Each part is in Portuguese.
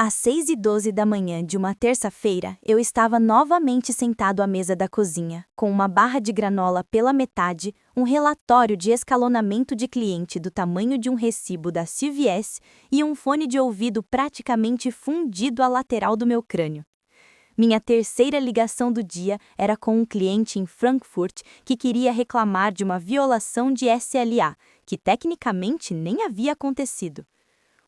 Às 6h12 da manhã de uma terça-feira, eu estava novamente sentado à mesa da cozinha, com uma barra de granola pela metade, um relatório de escalonamento de cliente do tamanho de um recibo da CVS e um fone de ouvido praticamente fundido à lateral do meu crânio. Minha terceira ligação do dia era com um cliente em Frankfurt que queria reclamar de uma violação de SLA, que tecnicamente nem havia acontecido.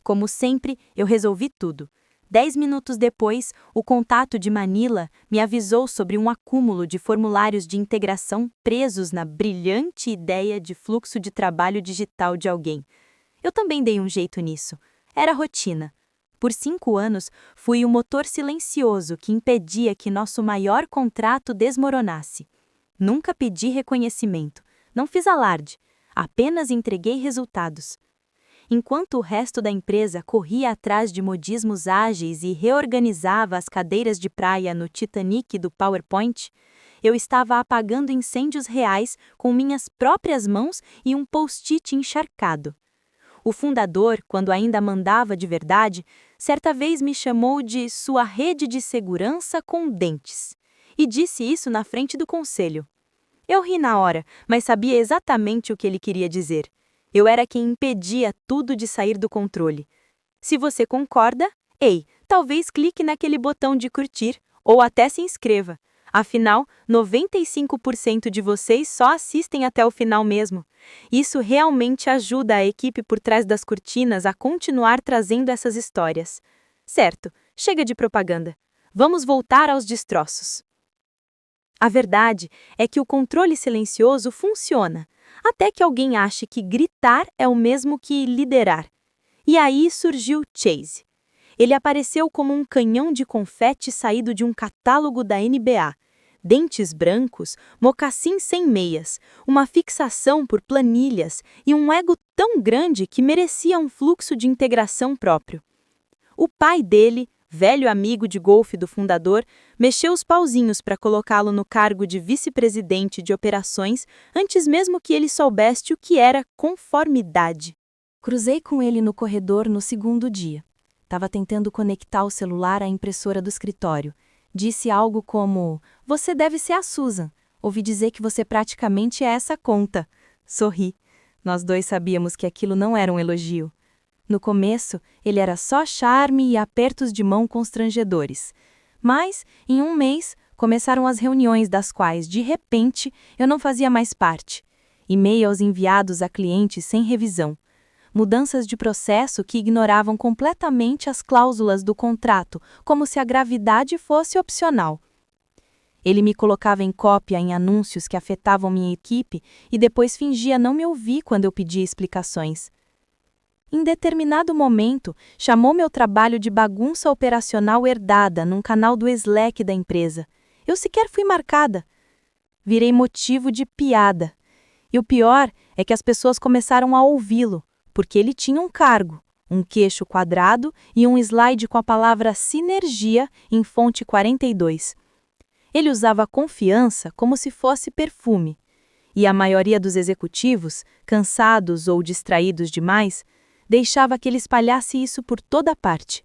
Como sempre, eu resolvi tudo. 10 minutos depois, o contato de Manila me avisou sobre um acúmulo de formulários de integração presos na brilhante ideia de fluxo de trabalho digital de alguém. Eu também dei um jeito nisso. Era rotina. Por 5 anos, fui o motor silencioso que impedia que nosso maior contrato desmoronasse. Nunca pedi reconhecimento, não fiz alarde, apenas entreguei resultados. Enquanto o resto da empresa corria atrás de modismos ágeis e reorganizava as cadeiras de praia no Titanic do PowerPoint, eu estava apagando incêndios reais com minhas próprias mãos e um post-it encharcado. O fundador, quando ainda mandava de verdade, certa vez me chamou de sua rede de segurança com dentes, e disse isso na frente do conselho. Eu ri na hora, mas sabia exatamente o que ele queria dizer. Eu era quem impedia tudo de sair do controle. Se você concorda, talvez clique naquele botão de curtir, ou até se inscreva. Afinal, 95% de vocês só assistem até o final mesmo. Isso realmente ajuda a equipe por trás das cortinas a continuar trazendo essas histórias. Certo, chega de propaganda. Vamos voltar aos destroços. A verdade é que o controle silencioso funciona, até que alguém ache que gritar é o mesmo que liderar. E aí surgiu Chase. Ele apareceu como um canhão de confete saído de um catálogo da NBA. Dentes brancos, mocassins sem meias, uma fixação por planilhas e um ego tão grande que merecia um fluxo de integração próprio. O pai dele, velho amigo de golfe do fundador, mexeu os pauzinhos para colocá-lo no cargo de vice-presidente de operações antes mesmo que ele soubesse o que era conformidade. Cruzei com ele no corredor no segundo dia. Estava tentando conectar o celular à impressora do escritório. Disse algo como: "Você deve ser a Susan. Ouvi dizer que você praticamente é essa conta." Sorri. Nós dois sabíamos que aquilo não era um elogio. No começo, ele era só charme e apertos de mão constrangedores. Mas, em um mês, começaram as reuniões das quais, de repente, eu não fazia mais parte. E-mails enviados a clientes sem revisão. Mudanças de processo que ignoravam completamente as cláusulas do contrato, como se a gravidade fosse opcional. Ele me colocava em cópia em anúncios que afetavam minha equipe e depois fingia não me ouvir quando eu pedia explicações. Em determinado momento, chamou meu trabalho de bagunça operacional herdada num canal do Slack da empresa. Eu sequer fui marcada. Virei motivo de piada. E o pior é que as pessoas começaram a ouvi-lo, porque ele tinha um cargo, um queixo quadrado e um slide com a palavra sinergia em fonte 42. Ele usava confiança como se fosse perfume. E a maioria dos executivos, cansados ou distraídos demais, deixava que ele espalhasse isso por toda parte.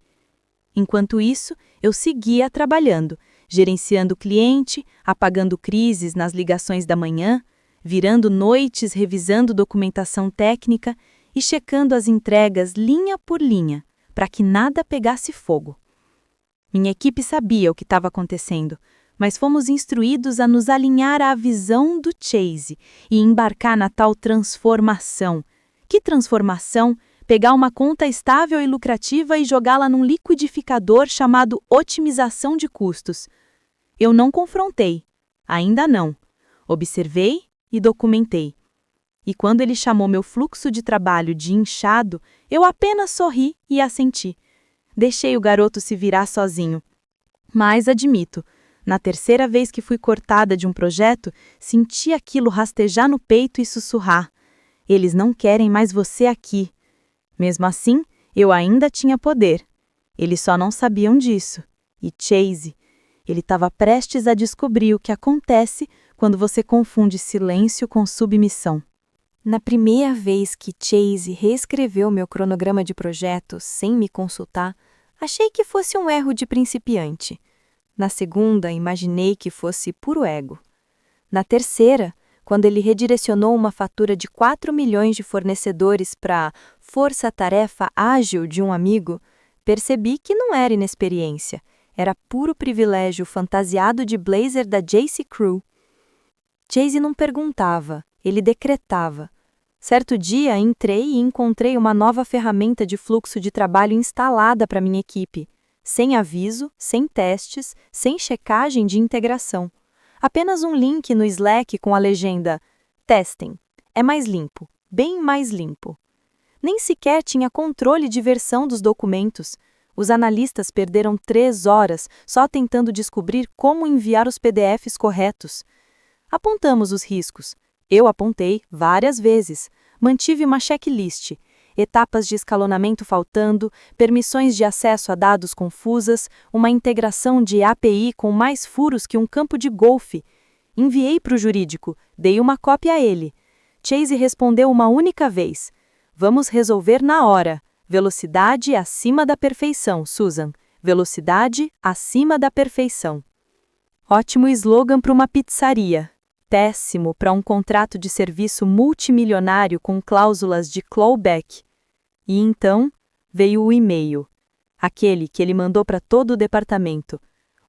Enquanto isso, eu seguia trabalhando, gerenciando o cliente, apagando crises nas ligações da manhã, virando noites revisando documentação técnica e checando as entregas linha por linha, para que nada pegasse fogo. Minha equipe sabia o que estava acontecendo, mas fomos instruídos a nos alinhar à visão do Chase e embarcar na tal transformação. Que transformação? Pegar uma conta estável e lucrativa e jogá-la num liquidificador chamado otimização de custos. Eu não confrontei. Ainda não. Observei e documentei. E quando ele chamou meu fluxo de trabalho de inchado, eu apenas sorri e assenti. Deixei o garoto se virar sozinho. Mas admito, na terceira vez que fui cortada de um projeto, senti aquilo rastejar no peito e sussurrar: "Eles não querem mais você aqui." Mesmo assim, eu ainda tinha poder. Eles só não sabiam disso. E Chase, ele estava prestes a descobrir o que acontece quando você confunde silêncio com submissão. Na primeira vez que Chase reescreveu meu cronograma de projetos sem me consultar, Achei que fosse um erro de principiante. Na segunda, imaginei que fosse puro ego. Na terceira, quando ele redirecionou uma fatura de 4 milhões de fornecedores para força-tarefa ágil de um amigo, percebi que não era inexperiência, era puro privilégio fantasiado de blazer da J.C. Crew. Chase não perguntava, ele decretava. Certo dia, entrei e encontrei uma nova ferramenta de fluxo de trabalho instalada para minha equipe, sem aviso, sem testes, sem checagem de integração. Apenas um link no Slack com a legenda "Testem. É mais limpo, bem mais limpo". Nem sequer tinha controle de versão dos documentos. Os analistas perderam 3 horas só tentando descobrir como enviar os PDFs corretos. Apontamos os riscos. Eu apontei várias vezes. Mantive uma checklist. Etapas de escalonamento faltando, permissões de acesso a dados confusas, uma integração de API com mais furos que um campo de golfe. Enviei para o jurídico, dei uma cópia a ele. Chase respondeu uma única vez. Vamos resolver na hora. Velocidade acima da perfeição, Susan. Velocidade acima da perfeição. Ótimo slogan para uma pizzaria. Péssimo para um contrato de serviço multimilionário com cláusulas de clawback. E então, veio o e-mail. Aquele que ele mandou para todo o departamento.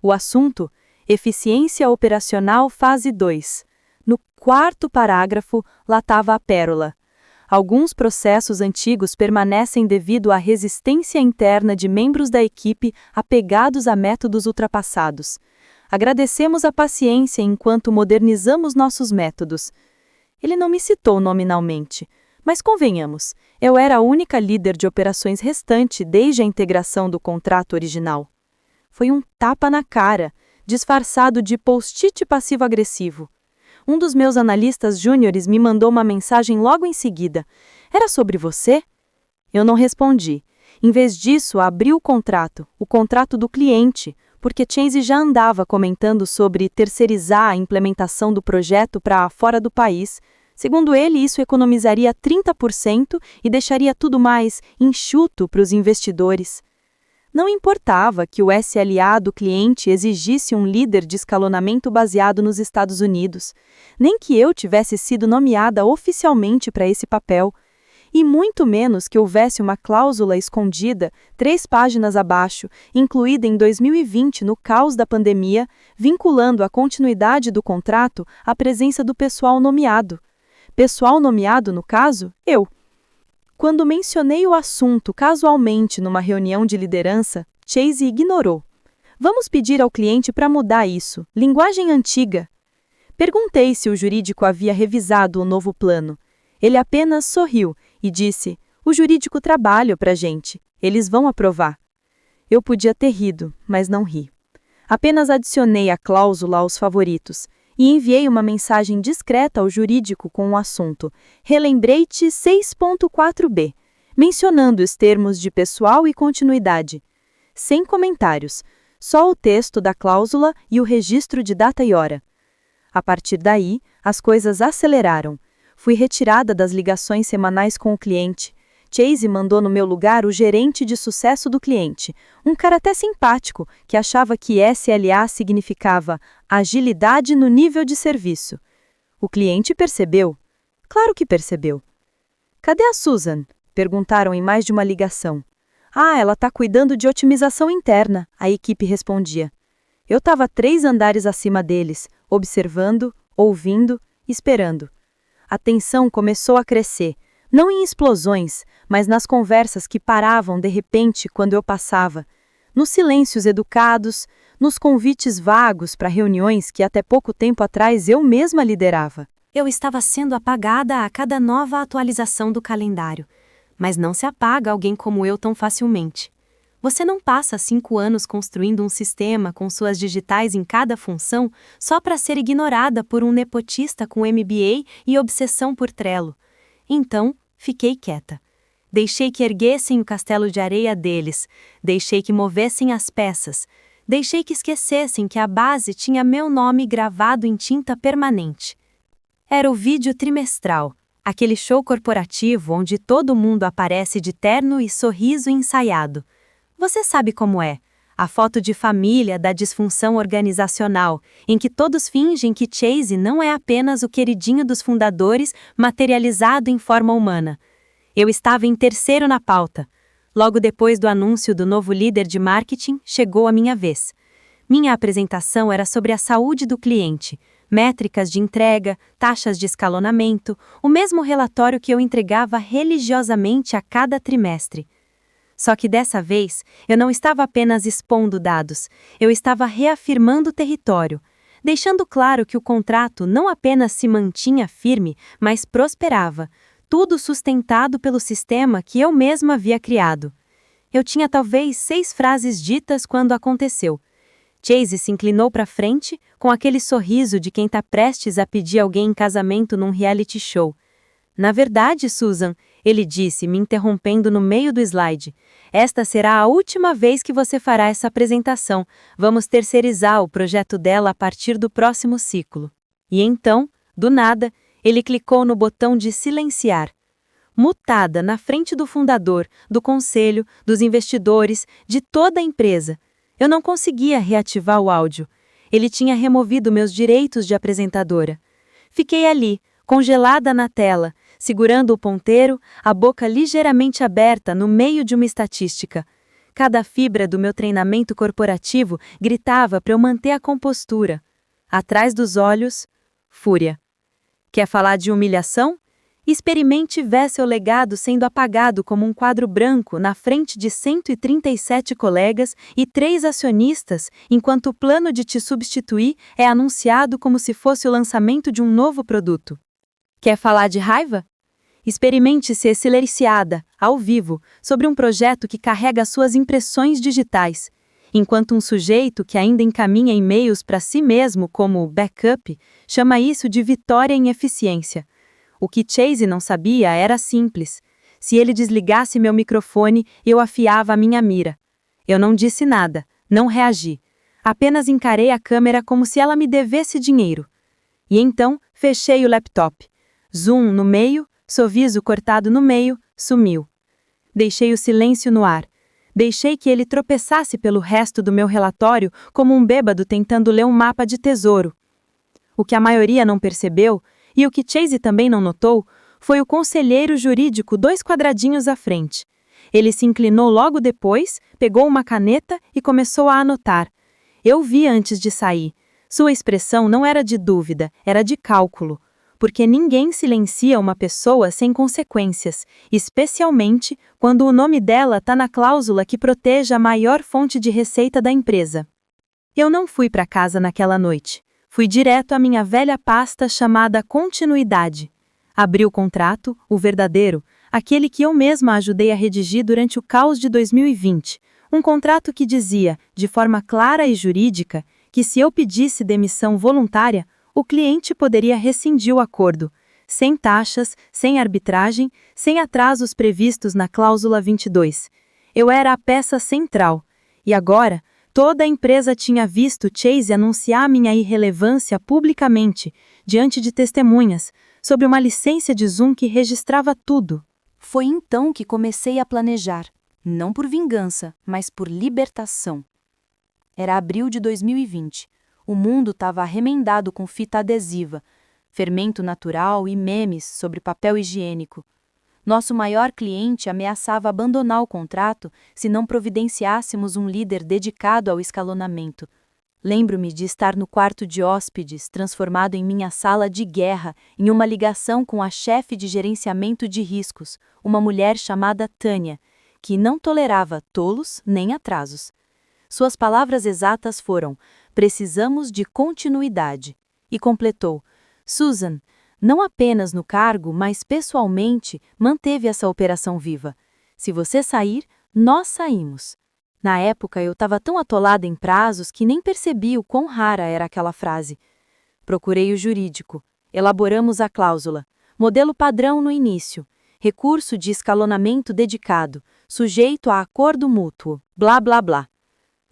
O assunto: Eficiência Operacional Fase 2. No 4º parágrafo, lá estava a pérola. Alguns processos antigos permanecem devido à resistência interna de membros da equipe apegados a métodos ultrapassados. Agradecemos a paciência enquanto modernizamos nossos métodos. Ele não me citou nominalmente, mas convenhamos, eu era a única líder de operações restante desde a integração do contrato original. Foi um tapa na cara, disfarçado de post-it passivo-agressivo. Um dos meus analistas júniores me mandou uma mensagem logo em seguida. Era sobre você? Eu não respondi. Em vez disso, abri o contrato do cliente, porque Chase já andava comentando sobre terceirizar a implementação do projeto para fora do país. Segundo ele, isso economizaria 30% e deixaria tudo mais enxuto para os investidores. Não importava que o SLA do cliente exigisse um líder de escalonamento baseado nos Estados Unidos, nem que eu tivesse sido nomeada oficialmente para esse papel, e muito menos que houvesse uma cláusula escondida, 3 páginas abaixo, incluída em 2020 no caos da pandemia, vinculando a continuidade do contrato à presença do pessoal nomeado. Pessoal nomeado, no caso, eu. Quando mencionei o assunto casualmente numa reunião de liderança, Chase ignorou. Vamos pedir ao cliente para mudar isso. Linguagem antiga. Perguntei se o jurídico havia revisado o novo plano. Ele apenas sorriu e disse: o jurídico trabalha para a gente. Eles vão aprovar. Eu podia ter rido, mas não ri. Apenas adicionei a cláusula aos favoritos e enviei uma mensagem discreta ao jurídico com o assunto Relembrete 6.4b, mencionando os termos de pessoal e continuidade. Sem comentários, só o texto da cláusula e o registro de data e hora. A partir daí, as coisas aceleraram. Fui retirada das ligações semanais com o cliente. Chase mandou no meu lugar o gerente de sucesso do cliente, um cara até simpático, que achava que SLA significava agilidade no nível de serviço. O cliente percebeu? Claro que percebeu. Cadê a Susan? Perguntaram em mais de uma ligação. Ah, ela está cuidando de otimização interna, a equipe respondia. Eu estava 3 andares acima deles, observando, ouvindo, esperando. A tensão começou a crescer, não em explosões, mas nas conversas que paravam de repente quando eu passava, nos silêncios educados, nos convites vagos para reuniões que até pouco tempo atrás eu mesma liderava. Eu estava sendo apagada a cada nova atualização do calendário, mas não se apaga alguém como eu tão facilmente. Você não passa 5 anos construindo um sistema com suas digitais em cada função só para ser ignorada por um nepotista com MBA e obsessão por Trello. Então, fiquei quieta. Deixei que erguessem o castelo de areia deles, deixei que movessem as peças, deixei que esquecessem que a base tinha meu nome gravado em tinta permanente. Era o vídeo trimestral, aquele show corporativo onde todo mundo aparece de terno e sorriso ensaiado. Você sabe como é. A foto de família da disfunção organizacional, em que todos fingem que Chase não é apenas o queridinho dos fundadores materializado em forma humana. Eu estava em terceiro na pauta. Logo depois do anúncio do novo líder de marketing, chegou a minha vez. Minha apresentação era sobre a saúde do cliente, métricas de entrega, taxas de escalonamento, o mesmo relatório que eu entregava religiosamente a cada trimestre. Só que dessa vez, eu não estava apenas expondo dados, eu estava reafirmando o território, deixando claro que o contrato não apenas se mantinha firme, mas prosperava, tudo sustentado pelo sistema que eu mesma havia criado. Eu tinha talvez 6 frases ditas quando aconteceu. Chase se inclinou para frente, com aquele sorriso de quem está prestes a pedir alguém em casamento num reality show. Na verdade, Susan, ele disse, me interrompendo no meio do slide, esta será a última vez que você fará essa apresentação. Vamos terceirizar o projeto dela a partir do próximo ciclo. E então, do nada, ele clicou no botão de silenciar. Mutada na frente do fundador, do conselho, dos investidores, de toda a empresa. Eu não conseguia reativar o áudio. Ele tinha removido meus direitos de apresentadora. Fiquei ali, congelada na tela, segurando o ponteiro, a boca ligeiramente aberta no meio de uma estatística. Cada fibra do meu treinamento corporativo gritava para eu manter a compostura. Atrás dos olhos, fúria. Quer falar de humilhação? Experimente ver seu legado sendo apagado como um quadro branco na frente de 137 colegas e 3 acionistas, enquanto o plano de te substituir é anunciado como se fosse o lançamento de um novo produto. Quer falar de raiva? Experimente ser silenciada, ao vivo, sobre um projeto que carrega suas impressões digitais, enquanto um sujeito que ainda encaminha e-mails para si mesmo como backup chama isso de vitória em eficiência. O que Chase não sabia era simples. Se ele desligasse meu microfone, eu afiava a minha mira. Eu não disse nada, não reagi. Apenas encarei a câmera como se ela me devesse dinheiro. E então, fechei o laptop. Zoom no meio, sorriso cortado no meio, sumiu. Deixei o silêncio no ar. Deixei que ele tropeçasse pelo resto do meu relatório como um bêbado tentando ler um mapa de tesouro. O que a maioria não percebeu, e o que Chase também não notou, foi o conselheiro jurídico 2 quadradinhos à frente. Ele se inclinou logo depois, pegou uma caneta e começou a anotar. Eu vi antes de sair. Sua expressão não era de dúvida, era de cálculo. Porque ninguém silencia uma pessoa sem consequências, especialmente quando o nome dela está na cláusula que protege a maior fonte de receita da empresa. Eu não fui para casa naquela noite. Fui direto à minha velha pasta chamada Continuidade. Abri o contrato, o verdadeiro, aquele que eu mesma ajudei a redigir durante o caos de 2020. Um contrato que dizia, de forma clara e jurídica, que se eu pedisse demissão voluntária, o cliente poderia rescindir o acordo, sem taxas, sem arbitragem, sem atrasos previstos na cláusula 22. Eu era a peça central. E agora, toda a empresa tinha visto Chase anunciar minha irrelevância publicamente, diante de testemunhas, sobre uma licença de Zoom que registrava tudo. Foi então que comecei a planejar, não por vingança, mas por libertação. Era abril de 2020. O mundo estava remendado com fita adesiva, fermento natural e memes sobre papel higiênico. Nosso maior cliente ameaçava abandonar o contrato se não providenciássemos um líder dedicado ao escalonamento. Lembro-me de estar no quarto de hóspedes, transformado em minha sala de guerra, em uma ligação com a chefe de gerenciamento de riscos, uma mulher chamada Tânia, que não tolerava tolos nem atrasos. Suas palavras exatas foram: precisamos de continuidade. E completou: Susan, não apenas no cargo, mas pessoalmente, manteve essa operação viva. Se você sair, nós saímos. Na época, eu estava tão atolada em prazos que nem percebi o quão rara era aquela frase. Procurei o jurídico. Elaboramos a cláusula. Modelo padrão no início. Recurso de escalonamento dedicado. Sujeito a acordo mútuo. Blá, blá, blá.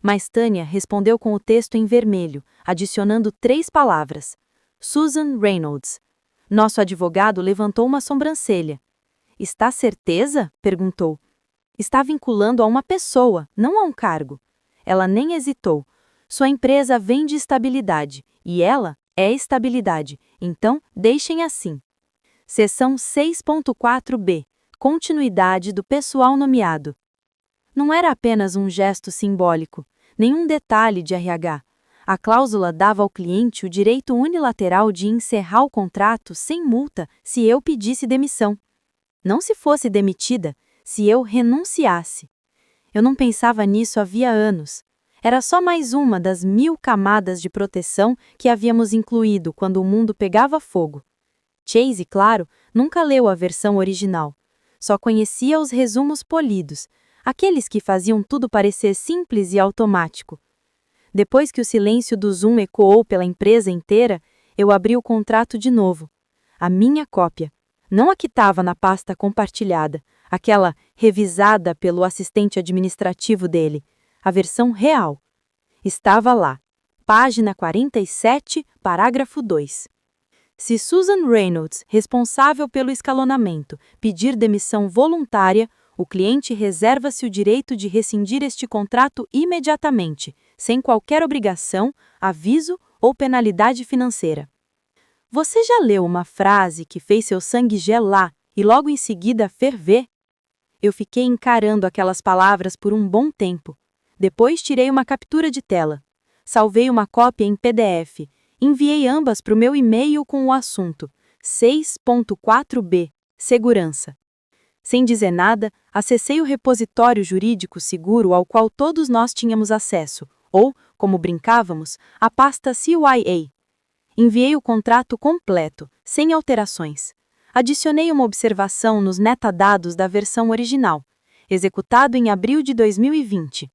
Mas Tânia respondeu com o texto em vermelho, adicionando 3 palavras. Susan Reynolds. Nosso advogado levantou uma sobrancelha. Está certeza? Perguntou. Está vinculando a uma pessoa, não a um cargo. Ela nem hesitou. Sua empresa vende estabilidade, e ela é estabilidade, então deixem assim. Seção 6.4b. Continuidade do pessoal nomeado. Não era apenas um gesto simbólico, nenhum detalhe de RH. A cláusula dava ao cliente o direito unilateral de encerrar o contrato sem multa se eu pedisse demissão. Não se fosse demitida, se eu renunciasse. Eu não pensava nisso havia anos. Era só mais uma das 1000 camadas de proteção que havíamos incluído quando o mundo pegava fogo. Chase, claro, nunca leu a versão original. Só conhecia os resumos polidos, aqueles que faziam tudo parecer simples e automático. Depois que o silêncio do Zoom ecoou pela empresa inteira, eu abri o contrato de novo. A minha cópia. Não a que estava na pasta compartilhada, aquela revisada pelo assistente administrativo dele. A versão real. Estava lá. Página 47, parágrafo 2. Se Susan Reynolds, responsável pelo escalonamento, pedir demissão voluntária, o cliente reserva-se o direito de rescindir este contrato imediatamente, sem qualquer obrigação, aviso ou penalidade financeira. Você já leu uma frase que fez seu sangue gelar e logo em seguida ferver? Eu fiquei encarando aquelas palavras por um bom tempo. Depois tirei uma captura de tela. Salvei uma cópia em PDF. Enviei ambas para o meu e-mail com o assunto 6.4b, Segurança. Sem dizer nada, acessei o repositório jurídico seguro ao qual todos nós tínhamos acesso, ou, como brincávamos, a pasta CYA. Enviei o contrato completo, sem alterações. Adicionei uma observação nos metadados da versão original, executado em abril de 2020.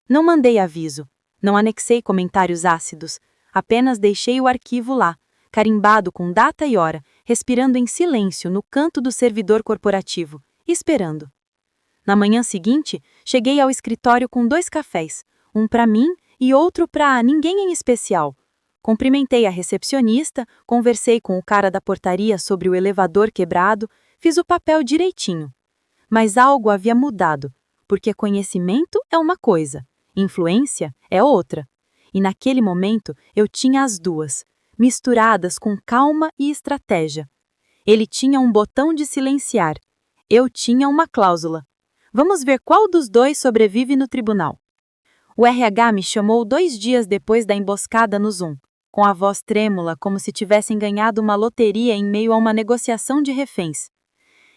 Não mandei aviso, não anexei comentários ácidos, apenas deixei o arquivo lá, carimbado com data e hora, respirando em silêncio no canto do servidor corporativo, esperando. Na manhã seguinte, cheguei ao escritório com 2 cafés, um para mim e outro para ninguém em especial. Cumprimentei a recepcionista, conversei com o cara da portaria sobre o elevador quebrado, fiz o papel direitinho. Mas algo havia mudado, porque conhecimento é uma coisa, influência é outra. E naquele momento eu tinha as duas, misturadas com calma e estratégia. Ele tinha um botão de silenciar. Eu tinha uma cláusula. Vamos ver qual dos dois sobrevive no tribunal. O RH me chamou 2 dias depois da emboscada no Zoom, com a voz trêmula como se tivessem ganhado uma loteria em meio a uma negociação de reféns.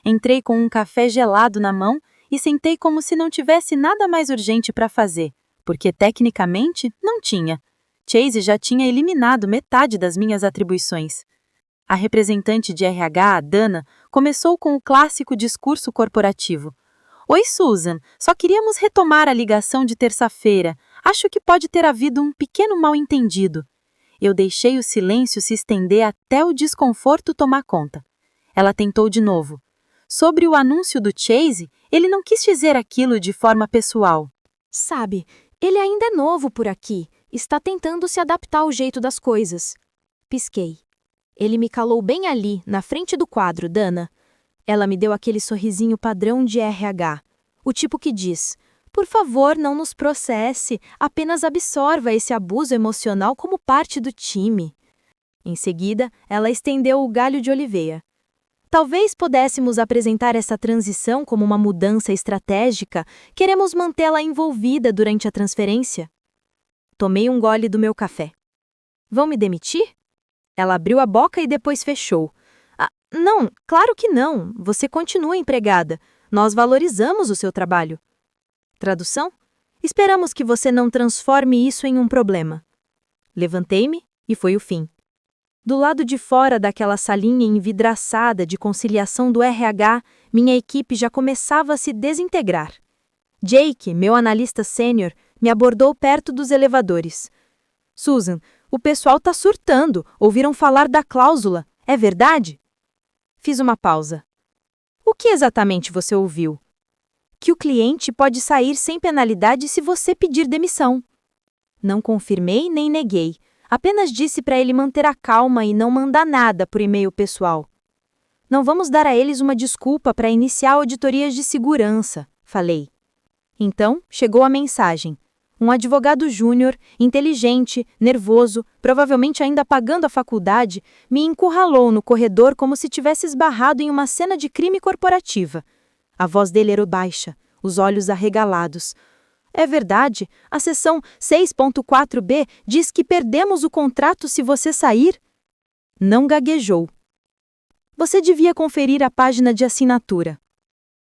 Entrei com um café gelado na mão e sentei como se não tivesse nada mais urgente para fazer, porque tecnicamente não tinha. Chase já tinha eliminado metade das minhas atribuições. A representante de RH, a Dana, começou com o clássico discurso corporativo. Oi, Susan, só queríamos retomar a ligação de terça-feira. Acho que pode ter havido um pequeno mal-entendido. Eu deixei o silêncio se estender até o desconforto tomar conta. Ela tentou de novo. Sobre o anúncio do Chase, ele não quis dizer aquilo de forma pessoal. Sabe, ele ainda é novo por aqui, está tentando se adaptar ao jeito das coisas. Pisquei. Ele me calou bem ali, na frente do quadro, Dana. Ela me deu aquele sorrisinho padrão de RH, o tipo que diz: por favor, não nos processe, apenas absorva esse abuso emocional como parte do time. Em seguida, ela estendeu o galho de oliveira. Talvez pudéssemos apresentar essa transição como uma mudança estratégica, queremos mantê-la envolvida durante a transferência. Tomei um gole do meu café. Vão me demitir? Ela abriu a boca e depois fechou. Não, claro que não. Você continua empregada. Nós valorizamos o seu trabalho. Tradução? Esperamos que você não transforme isso em um problema. Levantei-me e foi o fim. Do lado de fora daquela salinha envidraçada de conciliação do RH, minha equipe já começava a se desintegrar. Jake, meu analista sênior, me abordou perto dos elevadores. Susan, o pessoal está surtando. Ouviram falar da cláusula. É verdade? Fiz uma pausa. O que exatamente você ouviu? Que o cliente pode sair sem penalidade se você pedir demissão. Não confirmei nem neguei. Apenas disse para ele manter a calma e não mandar nada por e-mail pessoal. Não vamos dar a eles uma desculpa para iniciar auditorias de segurança, falei. Então, chegou a mensagem. Um advogado júnior, inteligente, nervoso, provavelmente ainda pagando a faculdade, me encurralou no corredor como se tivesse esbarrado em uma cena de crime corporativa. A voz dele era baixa, os olhos arregalados. É verdade, a seção 6.4b diz que perdemos o contrato se você sair? Não gaguejou. Você devia conferir a página de assinatura.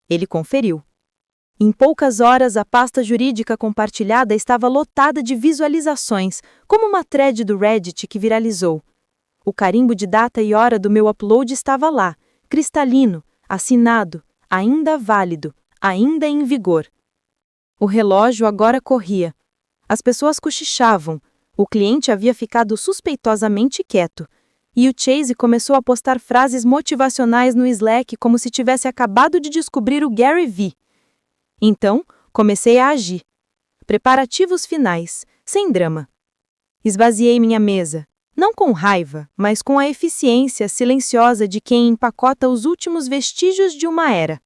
Ele conferiu. Em poucas horas, a pasta jurídica compartilhada estava lotada de visualizações, como uma thread do Reddit que viralizou. O carimbo de data e hora do meu upload estava lá, cristalino, assinado, ainda válido, ainda em vigor. O relógio agora corria. As pessoas cochichavam. O cliente havia ficado suspeitosamente quieto. E o Chase começou a postar frases motivacionais no Slack como se tivesse acabado de descobrir o Gary Vee. Então, comecei a agir. Preparativos finais, sem drama. Esvaziei minha mesa, não com raiva, mas com a eficiência silenciosa de quem empacota os últimos vestígios de uma era.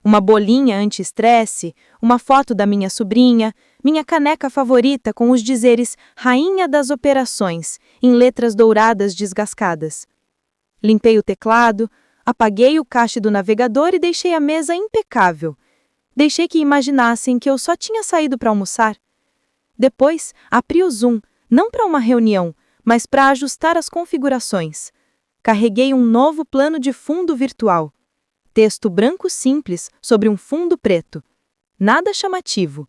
Uma bolinha anti-estresse, uma foto da minha sobrinha, minha caneca favorita com os dizeres Rainha das Operações, em letras douradas desgascadas. Limpei o teclado, apaguei o cache do navegador e deixei a mesa impecável. Deixei que imaginassem que eu só tinha saído para almoçar. Depois, abri o Zoom, não para uma reunião, mas para ajustar as configurações. Carreguei um novo plano de fundo virtual. Texto branco simples sobre um fundo preto. Nada chamativo.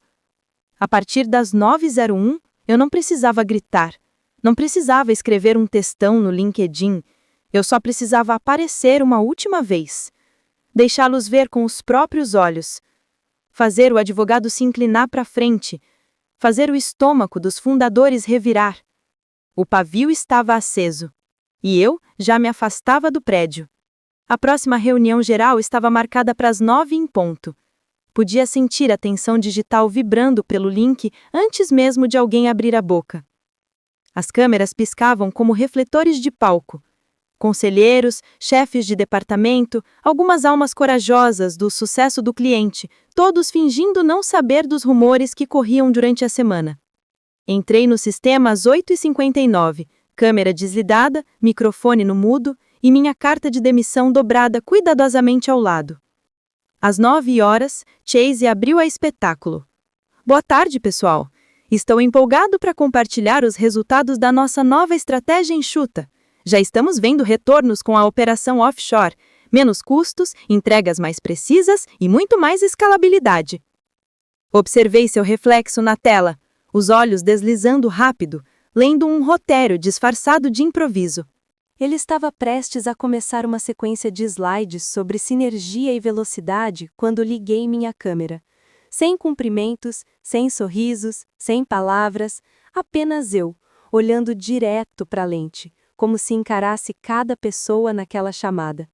A partir das 9h01, eu não precisava gritar. Não precisava escrever um textão no LinkedIn. Eu só precisava aparecer uma última vez. Deixá-los ver com os próprios olhos. Fazer o advogado se inclinar para frente, fazer o estômago dos fundadores revirar. O pavio estava aceso, e eu já me afastava do prédio. A próxima reunião geral estava marcada para as 9h em ponto. Podia sentir a tensão digital vibrando pelo link antes mesmo de alguém abrir a boca. As câmeras piscavam como refletores de palco. Conselheiros, chefes de departamento, algumas almas corajosas do sucesso do cliente, todos fingindo não saber dos rumores que corriam durante a semana. Entrei no sistema às 8h59, câmera desligada, microfone no mudo e minha carta de demissão dobrada cuidadosamente ao lado. Às 9h, Chase abriu a espetáculo. Boa tarde, pessoal. Estou empolgado para compartilhar os resultados da nossa nova estratégia enxuta. Já estamos vendo retornos com a operação offshore, menos custos, entregas mais precisas e muito mais escalabilidade. Observei seu reflexo na tela, os olhos deslizando rápido, lendo um roteiro disfarçado de improviso. Ele estava prestes a começar uma sequência de slides sobre sinergia e velocidade quando liguei minha câmera. Sem cumprimentos, sem sorrisos, sem palavras, apenas eu, olhando direto para a lente, como se encarasse cada pessoa naquela chamada.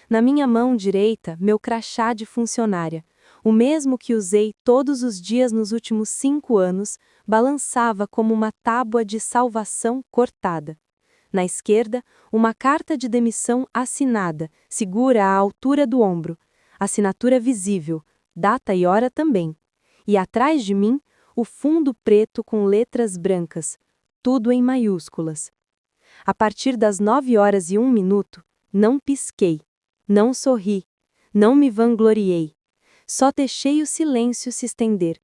Na minha mão direita, meu crachá de funcionária, o mesmo que usei todos os dias nos últimos 5 anos, balançava como uma tábua de salvação cortada. Na esquerda, uma carta de demissão assinada, segura à altura do ombro, assinatura visível, data e hora também. E atrás de mim, o fundo preto com letras brancas, tudo em maiúsculas. A partir das 9h01, não pisquei, não sorri, não me vangloriei. Só deixei o silêncio se estender.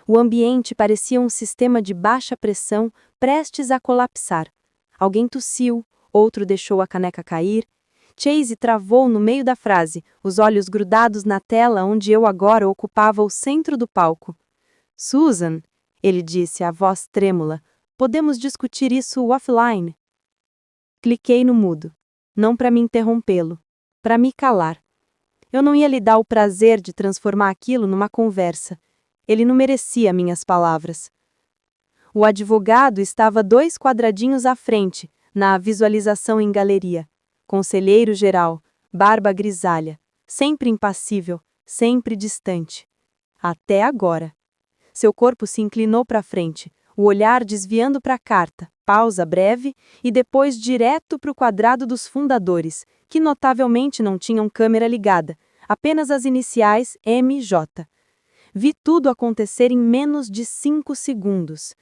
O ambiente parecia um sistema de baixa pressão prestes a colapsar. Alguém tossiu, outro deixou a caneca cair. Chase travou no meio da frase, os olhos grudados na tela onde eu agora ocupava o centro do palco. Susan, ele disse, a voz trêmula, podemos discutir isso offline? Cliquei no mudo. Não para me interrompê-lo, para me calar. Eu não ia lhe dar o prazer de transformar aquilo numa conversa. Ele não merecia minhas palavras. O advogado estava 2 quadradinhos à frente, na visualização em galeria. Conselheiro geral, barba grisalha, sempre impassível, sempre distante. Até agora. Seu corpo se inclinou para frente, o olhar desviando para a carta, pausa breve e depois direto para o quadrado dos fundadores, que notavelmente não tinham câmera ligada, apenas as iniciais MJ, Vi tudo acontecer em menos de 5 segundos.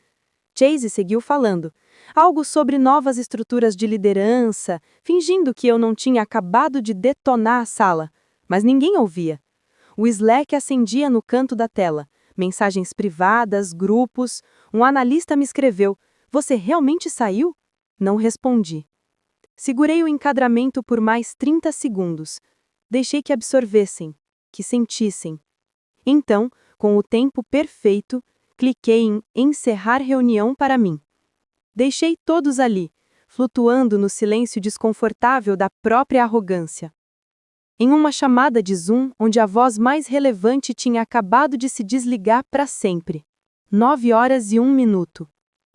Chase seguiu falando, algo sobre novas estruturas de liderança, fingindo que eu não tinha acabado de detonar a sala, mas ninguém ouvia. O Slack acendia no canto da tela, mensagens privadas, grupos. Um analista me escreveu: "Você realmente saiu?" Não respondi. Segurei o encadramento por mais 30 segundos. Deixei que absorvessem, que sentissem. Então, com o tempo perfeito, cliquei em encerrar reunião para mim. Deixei todos ali, flutuando no silêncio desconfortável da própria arrogância. Em uma chamada de Zoom, onde a voz mais relevante tinha acabado de se desligar para sempre. 9h01.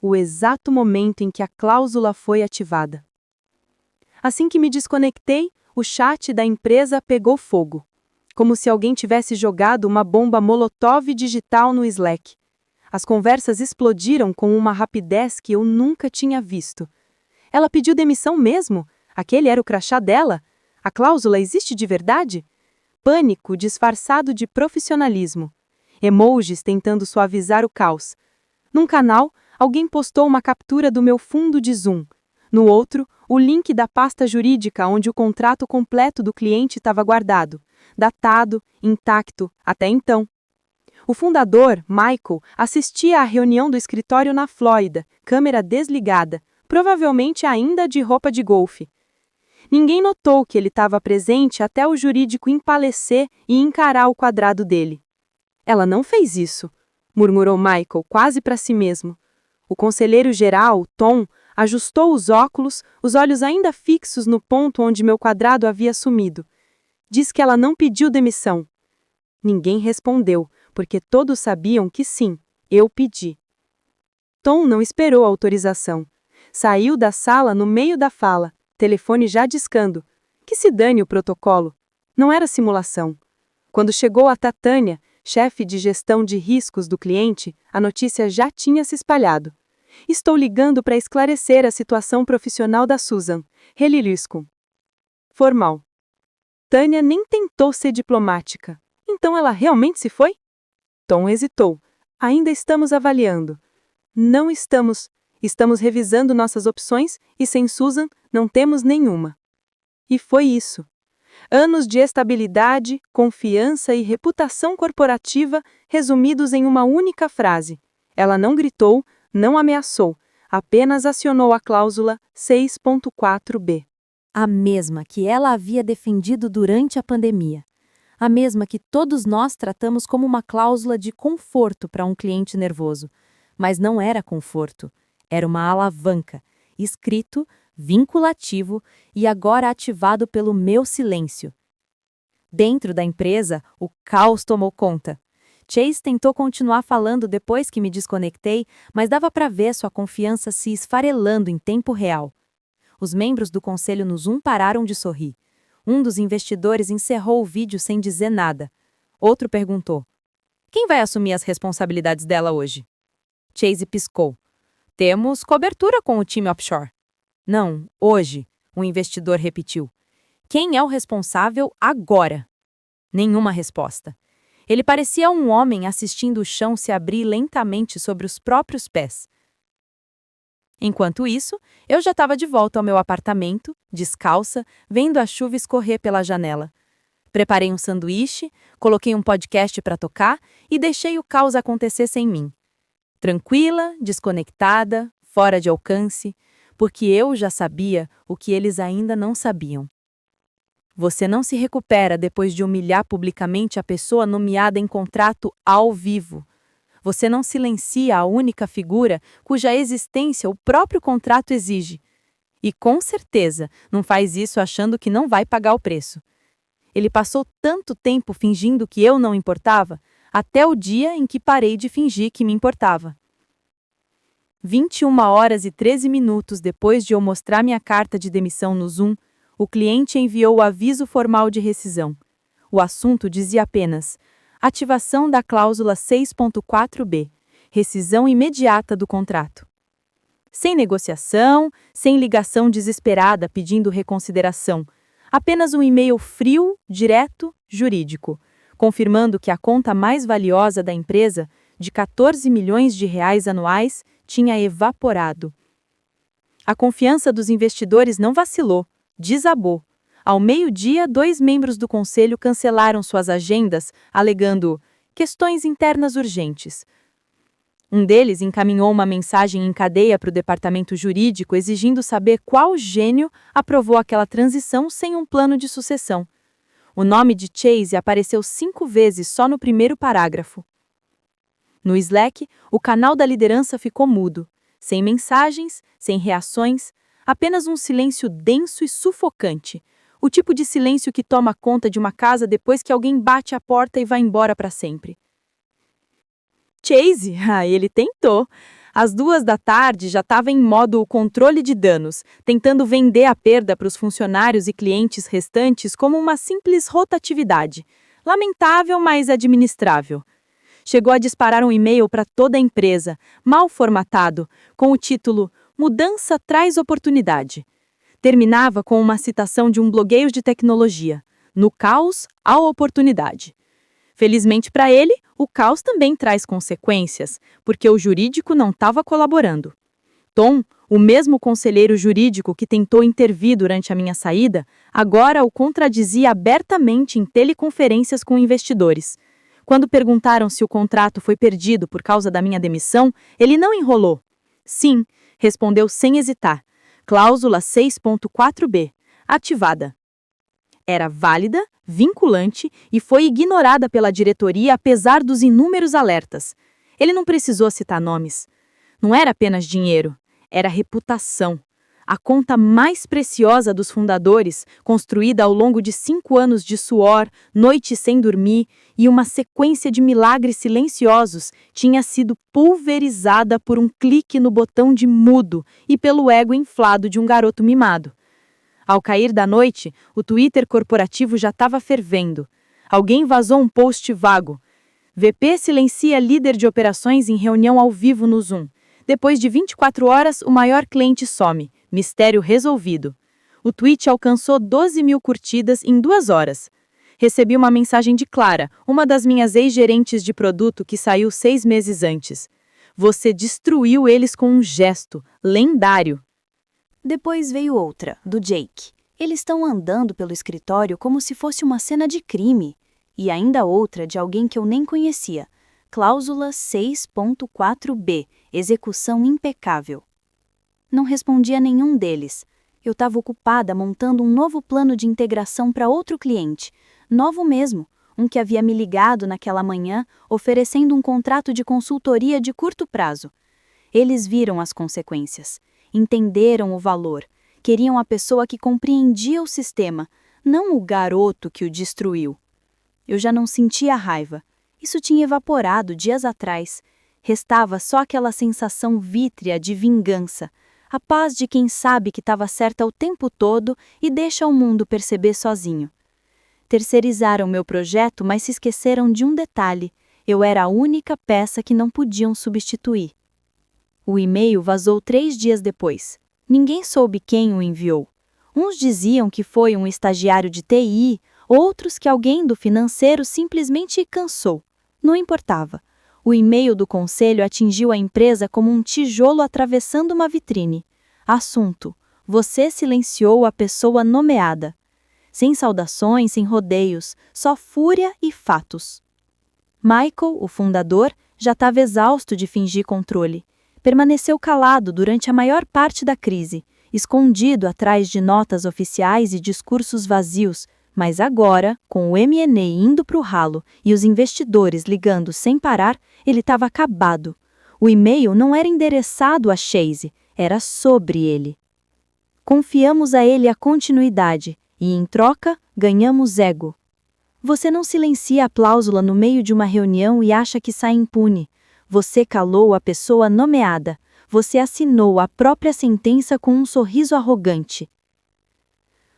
O exato momento em que a cláusula foi ativada. Assim que me desconectei, o chat da empresa pegou fogo. Como se alguém tivesse jogado uma bomba Molotov digital no Slack. As conversas explodiram com uma rapidez que eu nunca tinha visto. Ela pediu demissão mesmo? Aquele era o crachá dela? A cláusula existe de verdade? Pânico disfarçado de profissionalismo. Emojis tentando suavizar o caos. Num canal, alguém postou uma captura do meu fundo de Zoom. No outro, o link da pasta jurídica onde o contrato completo do cliente estava guardado. Datado, intacto, até então. O fundador, Michael, assistia à reunião do escritório na Flórida, câmera desligada, provavelmente ainda de roupa de golfe. Ninguém notou que ele estava presente até o jurídico empalecer e encarar o quadrado dele. "Ela não fez isso", murmurou Michael, quase para si mesmo. O conselheiro-geral, Tom, ajustou os óculos, os olhos ainda fixos no ponto onde meu quadrado havia sumido. Diz que ela não pediu demissão. Ninguém respondeu, porque todos sabiam que sim, eu pedi. Tom não esperou a autorização. Saiu da sala no meio da fala, telefone já discando. Que se dane o protocolo. Não era simulação. Quando chegou a Tatânia, chefe de gestão de riscos do cliente, a notícia já tinha se espalhado. "Estou ligando para esclarecer a situação profissional da Susan. Relilisco." Formal. Tânia nem tentou ser diplomática. "Então ela realmente se foi?" Tom hesitou. "Ainda estamos avaliando." "Não estamos. Estamos revisando nossas opções e sem Susan não temos nenhuma." E foi isso. Anos de estabilidade, confiança e reputação corporativa resumidos em uma única frase. Ela não gritou, não ameaçou, apenas acionou a cláusula 6.4b. A mesma que ela havia defendido durante a pandemia. A mesma que todos nós tratamos como uma cláusula de conforto para um cliente nervoso. Mas não era conforto, era uma alavanca, escrito, vinculativo e agora ativado pelo meu silêncio. Dentro da empresa, o caos tomou conta. Chase tentou continuar falando depois que me desconectei, mas dava para ver sua confiança se esfarelando em tempo real. Os membros do conselho no Zoom pararam de sorrir. Um dos investidores encerrou o vídeo sem dizer nada. Outro perguntou: "Quem vai assumir as responsabilidades dela hoje?" Chase piscou. "Temos cobertura com o time offshore." "Não, hoje", o investidor repetiu. "Quem é o responsável agora?" Nenhuma resposta. Ele parecia um homem assistindo o chão se abrir lentamente sobre os próprios pés. Enquanto isso, eu já estava de volta ao meu apartamento, descalça, vendo a chuva escorrer pela janela. Preparei um sanduíche, coloquei um podcast para tocar e deixei o caos acontecer sem mim. Tranquila, desconectada, fora de alcance, porque eu já sabia o que eles ainda não sabiam. Você não se recupera depois de humilhar publicamente a pessoa nomeada em contrato ao vivo. Você não silencia a única figura cuja existência o próprio contrato exige. E com certeza não faz isso achando que não vai pagar o preço. Ele passou tanto tempo fingindo que eu não importava, até o dia em que parei de fingir que me importava. 21h13 depois de eu mostrar minha carta de demissão no Zoom, o cliente enviou o aviso formal de rescisão. O assunto dizia apenas: ativação da cláusula 6.4b, rescisão imediata do contrato. Sem negociação, sem ligação desesperada pedindo reconsideração, apenas um e-mail frio, direto, jurídico, confirmando que a conta mais valiosa da empresa, de 14 milhões de reais anuais, tinha evaporado. A confiança dos investidores não vacilou, desabou. Ao meio-dia, 2 membros do conselho cancelaram suas agendas, alegando questões internas urgentes. Um deles encaminhou uma mensagem em cadeia para o departamento jurídico exigindo saber qual gênio aprovou aquela transição sem um plano de sucessão. O nome de Chase apareceu 5 vezes só no primeiro parágrafo. No Slack, o canal da liderança ficou mudo, sem mensagens, sem reações, apenas um silêncio denso e sufocante. O tipo de silêncio que toma conta de uma casa depois que alguém bate a porta e vai embora para sempre. Chase, ele tentou. Às 2 da tarde já estava em modo controle de danos, tentando vender a perda para os funcionários e clientes restantes como uma simples rotatividade. Lamentável, mas administrável. Chegou a disparar um e-mail para toda a empresa, mal formatado, com o título Mudança traz oportunidade. Terminava com uma citação de um blogueiro de tecnologia. No caos, há oportunidade. Felizmente para ele, o caos também traz consequências, porque o jurídico não estava colaborando. Tom, o mesmo conselheiro jurídico que tentou intervir durante a minha saída, agora o contradizia abertamente em teleconferências com investidores. Quando perguntaram se o contrato foi perdido por causa da minha demissão, ele não enrolou. Sim, respondeu sem hesitar. Cláusula 6.4b, ativada. Era válida, vinculante e foi ignorada pela diretoria apesar dos inúmeros alertas. Ele não precisou citar nomes. Não era apenas dinheiro, era reputação. A conta mais preciosa dos fundadores, construída ao longo de 5 anos de suor, noites sem dormir e uma sequência de milagres silenciosos, tinha sido pulverizada por um clique no botão de mudo e pelo ego inflado de um garoto mimado. Ao cair da noite, o Twitter corporativo já estava fervendo. Alguém vazou um post vago. VP silencia líder de operações em reunião ao vivo no Zoom. Depois de 24 horas, o maior cliente some. Mistério resolvido. O tweet alcançou 12 mil curtidas em 2 horas. Recebi uma mensagem de Clara, uma das minhas ex-gerentes de produto que saiu 6 meses antes. Você destruiu eles com um gesto lendário. Depois veio outra, do Jake. Eles estão andando pelo escritório como se fosse uma cena de crime. E ainda outra de alguém que eu nem conhecia. Cláusula 6.4b, execução impecável. Não respondi a nenhum deles. Eu estava ocupada montando um novo plano de integração para outro cliente. Novo mesmo, um que havia me ligado naquela manhã, oferecendo um contrato de consultoria de curto prazo. Eles viram as consequências. Entenderam o valor. Queriam a pessoa que compreendia o sistema, não o garoto que o destruiu. Eu já não sentia raiva. Isso tinha evaporado dias atrás. Restava só aquela sensação vítrea de vingança, a paz de quem sabe que estava certa o tempo todo e deixa o mundo perceber sozinho. Terceirizaram meu projeto, mas se esqueceram de um detalhe. Eu era a única peça que não podiam substituir. O e-mail vazou 3 dias depois. Ninguém soube quem o enviou. Uns diziam que foi um estagiário de TI, outros que alguém do financeiro simplesmente cansou. Não importava. O e-mail do conselho atingiu a empresa como um tijolo atravessando uma vitrine. Assunto: você silenciou a pessoa nomeada. Sem saudações, sem rodeios, só fúria e fatos. Michael, o fundador, já estava exausto de fingir controle. Permaneceu calado durante a maior parte da crise, escondido atrás de notas oficiais e discursos vazios, mas agora, com o M&A indo para o ralo e os investidores ligando sem parar, ele estava acabado. O e-mail não era endereçado a Chase, era sobre ele. Confiamos a ele a continuidade e, em troca, ganhamos ego. Você não silencia a cláusula no meio de uma reunião e acha que sai impune. Você calou a pessoa nomeada. Você assinou a própria sentença com um sorriso arrogante.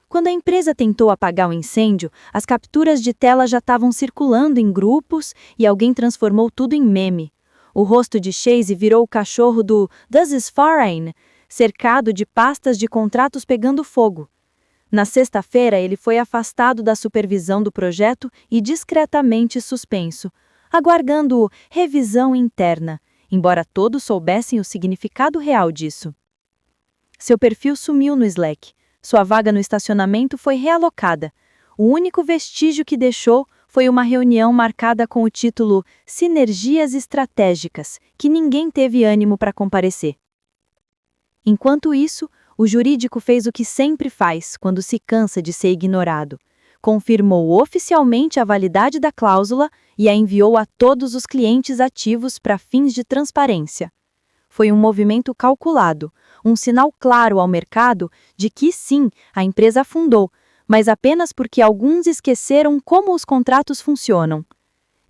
Quando a empresa tentou apagar o incêndio, as capturas de tela já estavam circulando em grupos e alguém transformou tudo em meme. O rosto de Chase virou o cachorro do "This is fine", cercado de pastas de contratos pegando fogo. Na sexta-feira, ele foi afastado da supervisão do projeto e discretamente suspenso, aguardando revisão interna, embora todos soubessem o significado real disso. Seu perfil sumiu no Slack. Sua vaga no estacionamento foi realocada. O único vestígio que deixou foi uma reunião marcada com o título Sinergias Estratégicas, que ninguém teve ânimo para comparecer. Enquanto isso, o jurídico fez o que sempre faz quando se cansa de ser ignorado. Confirmou oficialmente a validade da cláusula e a enviou a todos os clientes ativos para fins de transparência. Foi um movimento calculado, um sinal claro ao mercado de que sim, a empresa afundou, mas apenas porque alguns esqueceram como os contratos funcionam.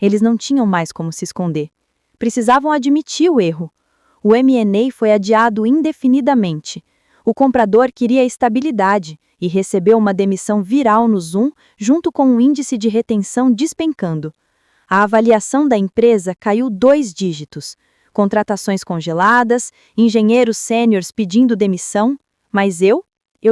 Eles não tinham mais como se esconder. Precisavam admitir o erro. O M&A foi adiado indefinidamente. O comprador queria estabilidade e recebeu uma demissão viral no Zoom, junto com um índice de retenção despencando. A avaliação da empresa caiu 2 dígitos. Contratações congeladas, engenheiros sêniores pedindo demissão, mas eu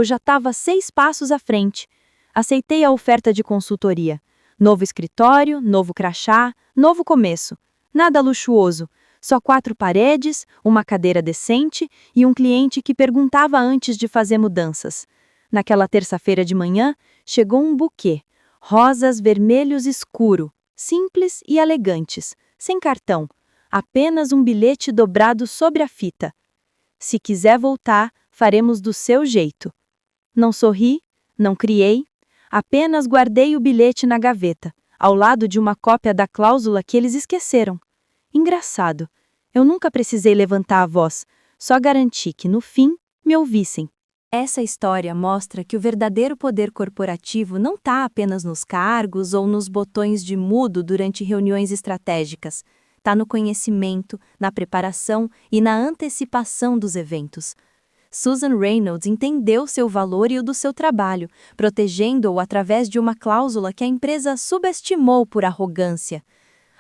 já estava 6 passos à frente. Aceitei a oferta de consultoria. Novo escritório, novo crachá, novo começo. Nada luxuoso. Só 4 paredes, uma cadeira decente e um cliente que perguntava antes de fazer mudanças. Naquela terça-feira de manhã, chegou um buquê. Rosas vermelhos escuro, simples e elegantes, sem cartão. Apenas um bilhete dobrado sobre a fita. Se quiser voltar, faremos do seu jeito. Não sorri, não criei, apenas guardei o bilhete na gaveta, ao lado de uma cópia da cláusula que eles esqueceram. Engraçado. Eu nunca precisei levantar a voz, só garanti que, no fim, me ouvissem. Essa história mostra que o verdadeiro poder corporativo não está apenas nos cargos ou nos botões de mudo durante reuniões estratégicas. Está no conhecimento, na preparação e na antecipação dos eventos. Susan Reynolds entendeu seu valor e o do seu trabalho, protegendo-o através de uma cláusula que a empresa subestimou por arrogância.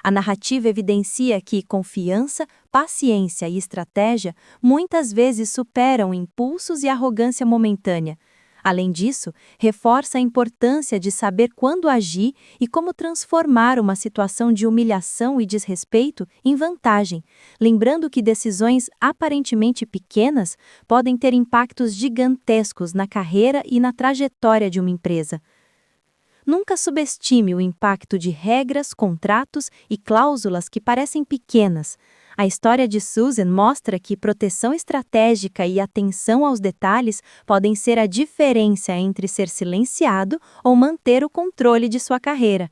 A narrativa evidencia que confiança, paciência e estratégia muitas vezes superam impulsos e arrogância momentânea. Além disso, reforça a importância de saber quando agir e como transformar uma situação de humilhação e desrespeito em vantagem, lembrando que decisões aparentemente pequenas podem ter impactos gigantescos na carreira e na trajetória de uma empresa. Nunca subestime o impacto de regras, contratos e cláusulas que parecem pequenas. A história de Susan mostra que proteção estratégica e atenção aos detalhes podem ser a diferença entre ser silenciado ou manter o controle de sua carreira.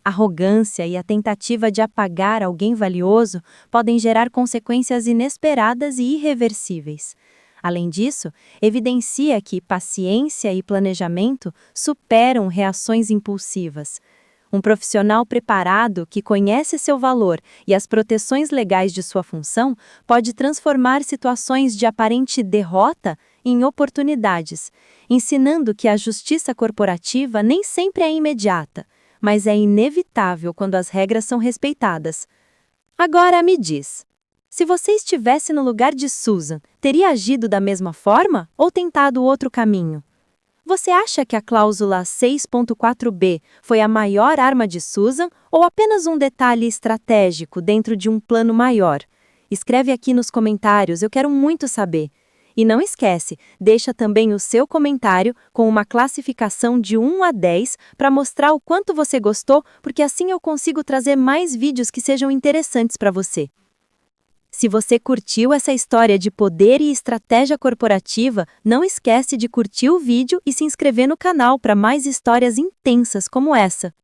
Arrogância e a tentativa de apagar alguém valioso podem gerar consequências inesperadas e irreversíveis. Além disso, evidencia que paciência e planejamento superam reações impulsivas. Um profissional preparado que conhece seu valor e as proteções legais de sua função pode transformar situações de aparente derrota em oportunidades, ensinando que a justiça corporativa nem sempre é imediata, mas é inevitável quando as regras são respeitadas. Agora me diz. Se você estivesse no lugar de Susan, teria agido da mesma forma ou tentado outro caminho? Você acha que a cláusula 6.4b foi a maior arma de Susan ou apenas um detalhe estratégico dentro de um plano maior? Escreve aqui nos comentários, eu quero muito saber. E não esquece, deixa também o seu comentário com uma classificação de 1 a 10 para mostrar o quanto você gostou, porque assim eu consigo trazer mais vídeos que sejam interessantes para você. Se você curtiu essa história de poder e estratégia corporativa, não esquece de curtir o vídeo e se inscrever no canal para mais histórias intensas como essa.